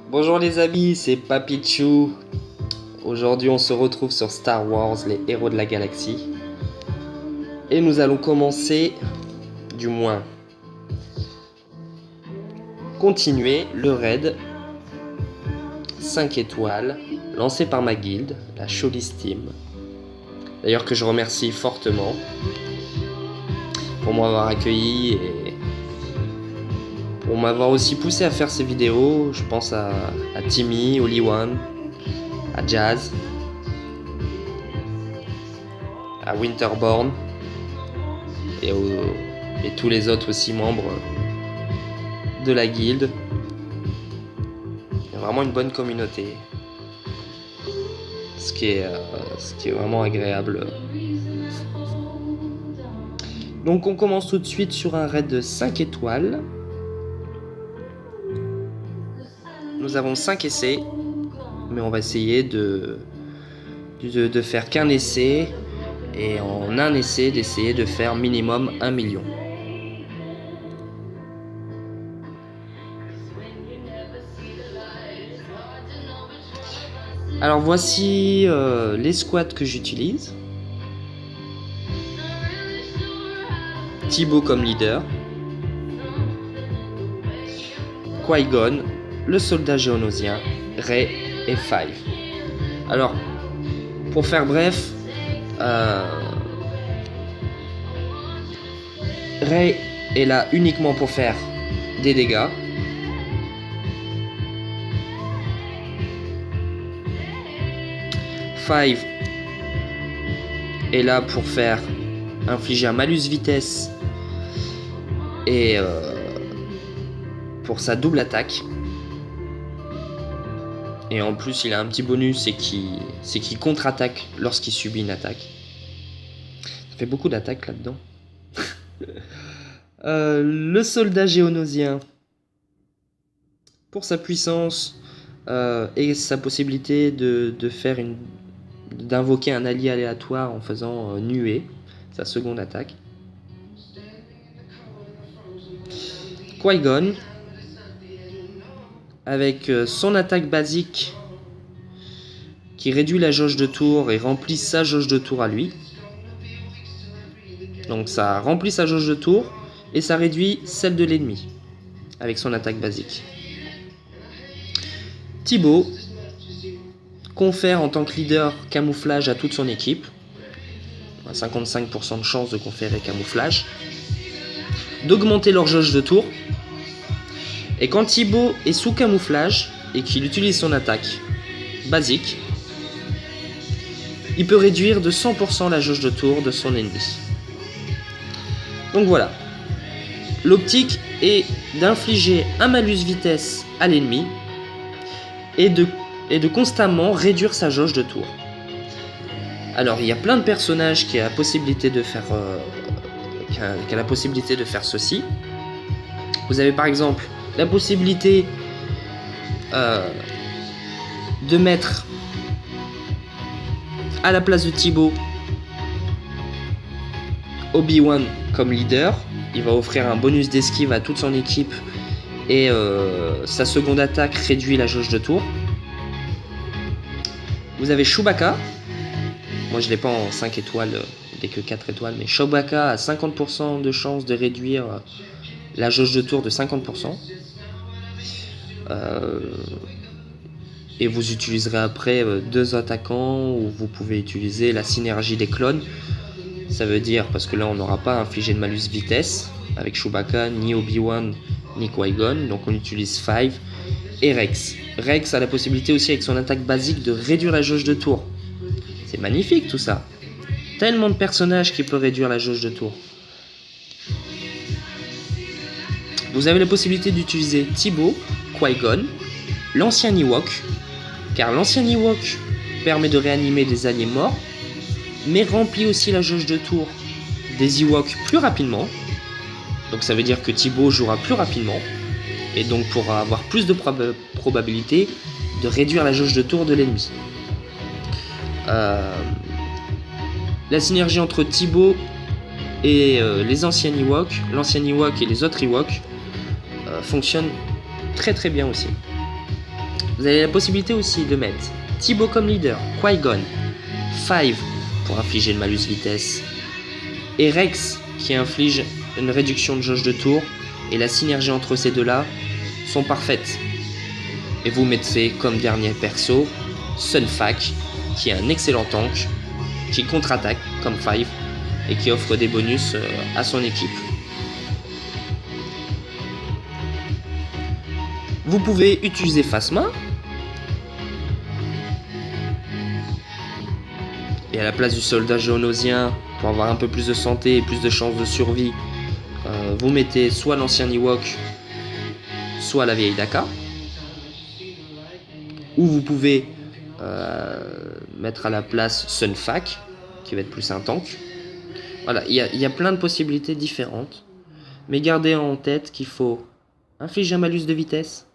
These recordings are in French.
Bonjour les amis, c'est Papichou. Aujourd'hui on se retrouve sur Star Wars, les héros de la galaxie. Et nous allons commencer, du moins, continuer le raid 5 étoiles lancé par ma guilde, la Showlist Team. D'ailleurs que je remercie fortement pour m'avoir accueilli et pour m'avoir aussi poussé à faire ces vidéos. Je pense à Timmy, Oli One, à Jazz, à Winterborn et tous les autres aussi membres de la guilde. Il y a vraiment une bonne communauté, ce qui est vraiment agréable. Donc on commence tout de suite sur un raid de 5 étoiles. Nous avons 5 essais, mais on va essayer de faire qu'un essai, et en un essai d'essayer de faire minimum 1 million. Alors voici les squads que j'utilise. Thibaut comme leader, Qui-Gon, le soldat géonosien, Rey et Five. Alors, pour faire bref, Rey est là uniquement pour faire des dégâts. Five est là pour faire infliger un malus vitesse et pour sa double attaque. Et en plus il a un petit bonus, c'est qu'il contre-attaque lorsqu'il subit une attaque. Ça fait beaucoup d'attaques là-dedans. Le soldat géonosien, pour sa puissance et sa possibilité d'invoquer un allié aléatoire en faisant nuée, sa seconde attaque. Qui-Gon, avec son attaque basique qui réduit la jauge de tour et remplit sa jauge de tour à lui. Donc ça remplit sa jauge de tour et ça réduit celle de l'ennemi avec son attaque basique. Thibaut confère en tant que leader camouflage à toute son équipe. 55% de chance de conférer camouflage, d'augmenter leur jauge de tour. Et quand Thibaut est sous camouflage et qu'il utilise son attaque basique, il peut réduire de 100% la jauge de tour de son ennemi. Donc voilà. L'optique est d'infliger un malus vitesse à l'ennemi et de constamment réduire sa jauge de tour. Alors il y a plein de personnages qui a la possibilité de faire ceci. Vous avez par exemple la possibilité de mettre à la place de Thibaut Obi-Wan comme leader. Il va offrir un bonus d'esquive à toute son équipe et sa seconde attaque réduit la jauge de tour. Vous avez Chewbacca. Moi je l'ai pas en 5 étoiles, dès que 4 étoiles, mais Chewbacca a 50% de chance de réduire la jauge de tour de 50%. Et vous utiliserez après deux attaquants, ou vous pouvez utiliser la synergie des clones. Ça veut dire, parce que là on n'aura pas infligé de malus vitesse avec Chewbacca, ni Obi-Wan, ni Qui-Gon, donc on utilise Five et Rex. Rex a la possibilité aussi avec son attaque basique de réduire la jauge de tour. C'est magnifique tout ça. Tellement de personnages qui peuvent réduire la jauge de tour. Vous avez la possibilité d'utiliser Thibaut, Qui-Gon, l'ancien Ewok, car l'ancien Ewok permet de réanimer des alliés morts, mais remplit aussi la jauge de tour des Ewoks plus rapidement. Donc ça veut dire que Thibaut jouera plus rapidement, et donc pourra avoir plus de probabilité de réduire la jauge de tour de l'ennemi. La synergie entre Thibaut et les anciens Ewoks, l'ancien Ewok et les autres Ewoks, fonctionne très très bien aussi. Vous avez la possibilité aussi de mettre Thibaut comme leader, Qui-Gon, Five pour infliger le malus vitesse, et Rex qui inflige une réduction de jauge de tour, et la synergie entre ces deux-là sont parfaites. Et vous mettez comme dernier perso Sun Fac, qui est un excellent tank, qui contre-attaque comme Five, et qui offre des bonus à son équipe. Vous pouvez utiliser Phasma, et à la place du soldat géonosien, pour avoir un peu plus de santé et plus de chances de survie, vous mettez soit l'ancien Ewok, soit la vieille Daka. Ou vous pouvez mettre à la place Sun Fac, qui va être plus un tank. Voilà, il y a plein de possibilités différentes. Mais gardez en tête qu'il faut infliger un malus de vitesse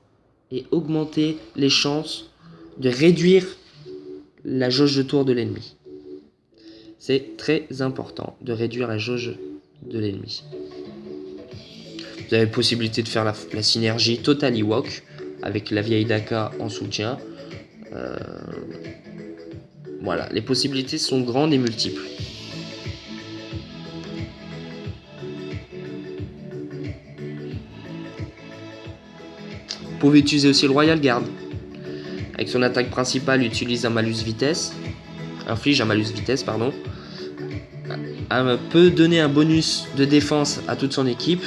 et augmenter les chances de réduire la jauge de tour de l'ennemi. C'est très important de réduire la jauge de l'ennemi. Vous avez la possibilité de faire la synergie Total Ewok avec la vieille Daka en soutien. Voilà, les possibilités sont grandes et multiples. Vous pouvez utiliser aussi le Royal Guard. Avec son attaque principale, utilise un malus vitesse. Inflige un malus vitesse, pardon. Peut donner un bonus de défense à toute son équipe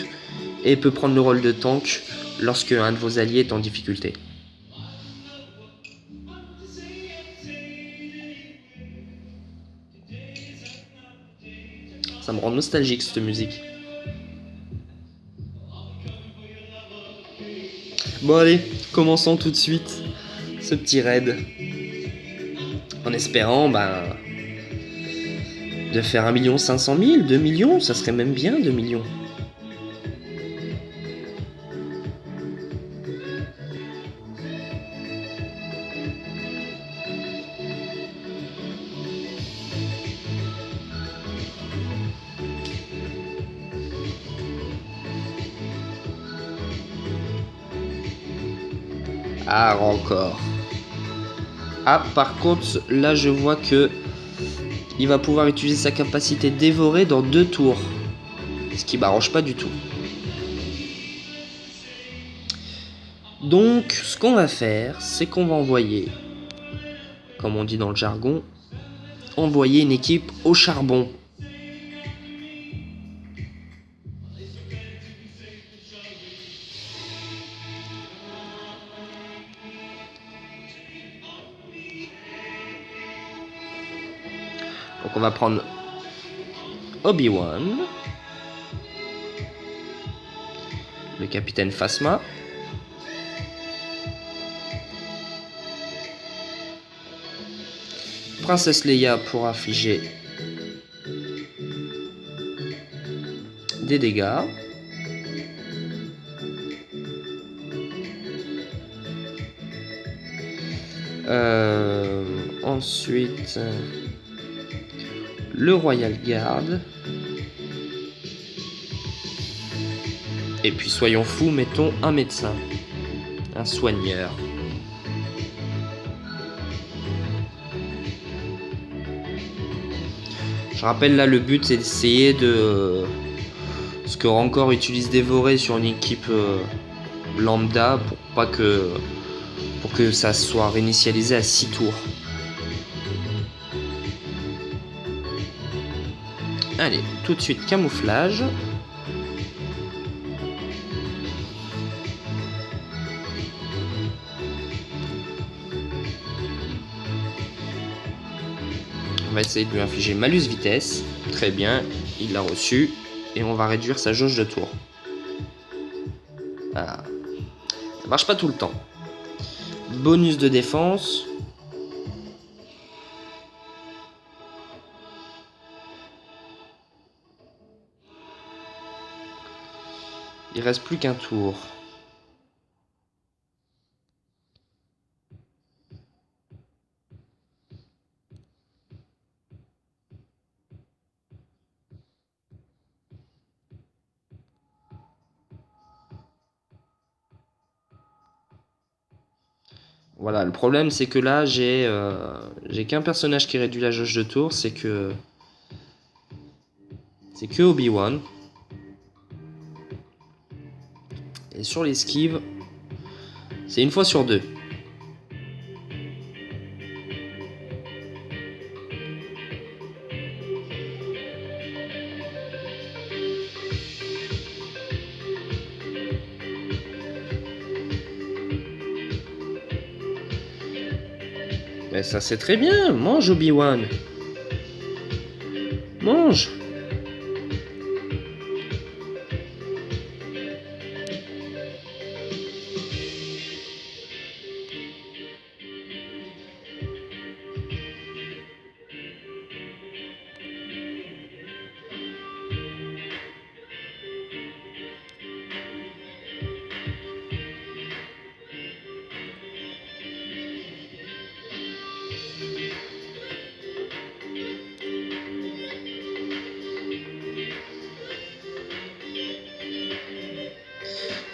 et peut prendre le rôle de tank lorsque un de vos alliés est en difficulté. Ça me rend nostalgique cette musique. Bon allez, commençons tout de suite ce petit raid. En espérant de faire 1 500 000, 2 millions, ça serait même bien 2 millions. Ah, encore. Ah, par contre, là je vois que il va pouvoir utiliser sa capacité dévorée dans 2 tours. Ce qui m'arrange pas du tout. Donc, ce qu'on va faire, c'est qu'on va envoyer, comme on dit dans le jargon, envoyer une équipe au charbon. Donc on va prendre Obi-Wan, le capitaine Phasma, Princesse Leia pour infliger des dégâts, ensuite le Royal Guard, et puis soyons fous, mettons un médecin, un soigneur. Je rappelle là, le but c'est d'essayer de ce que Rancor utilise dévorer sur une équipe lambda pour que ça soit réinitialisé à 6 tours. Allez, tout de suite camouflage. On va essayer de lui infliger malus vitesse. Très bien, il l'a reçu. Et on va réduire sa jauge de tour. Voilà. Ça marche pas tout le temps. Bonus de défense. Il reste plus qu'un tour. Voilà, le problème c'est que là j'ai qu'un personnage qui réduit la jauge de tour, c'est que Obi-Wan. Et sur l'esquive, c'est une fois sur deux. Mais ça c'est très bien, mange Obi-Wan. Mange.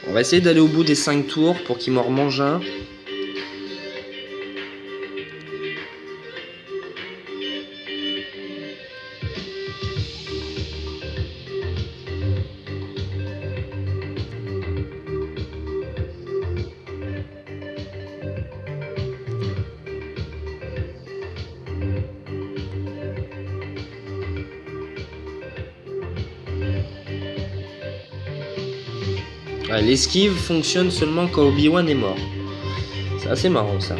On va essayer d'aller au bout des 5 tours pour qu'il m'en remange un. Ouais, l'esquive fonctionne seulement quand Obi-Wan est mort. C'est assez marrant ça.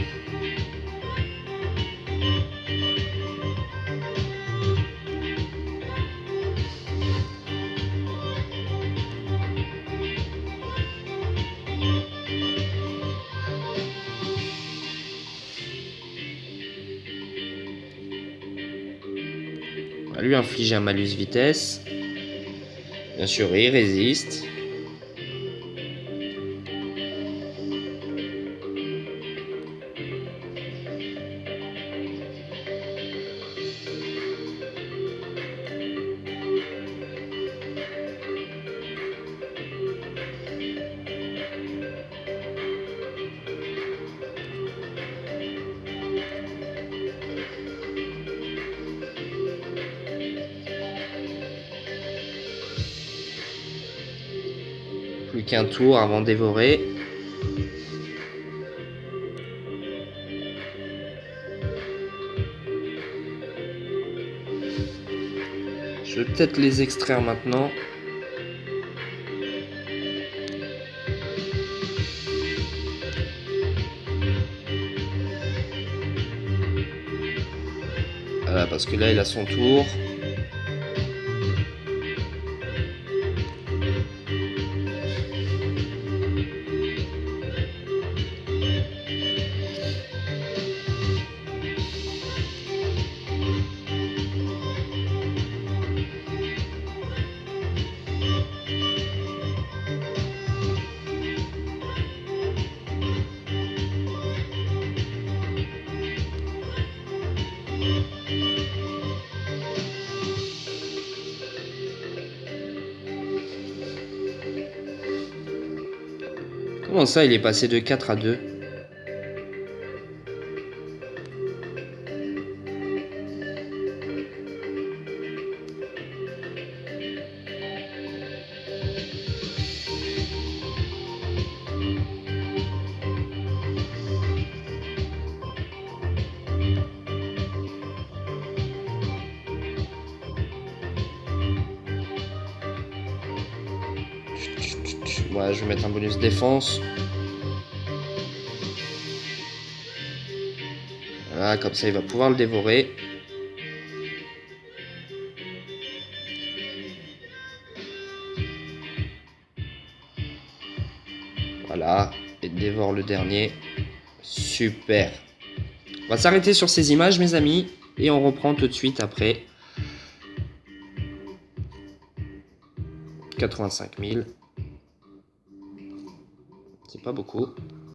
On va lui infliger un malus vitesse. Bien sûr, il résiste. Plus qu'un tour avant de dévorer. Je vais peut-être les extraire maintenant. Voilà, parce que là il a son tour. Comment ça, il est passé de 4 à 2? Ouais, je vais mettre un bonus défense. Voilà, comme ça il va pouvoir le dévorer. Voilà, et dévore le dernier. Super. On va s'arrêter sur ces images, mes amis, et on reprend tout de suite après. 85 000. C'est pas beaucoup.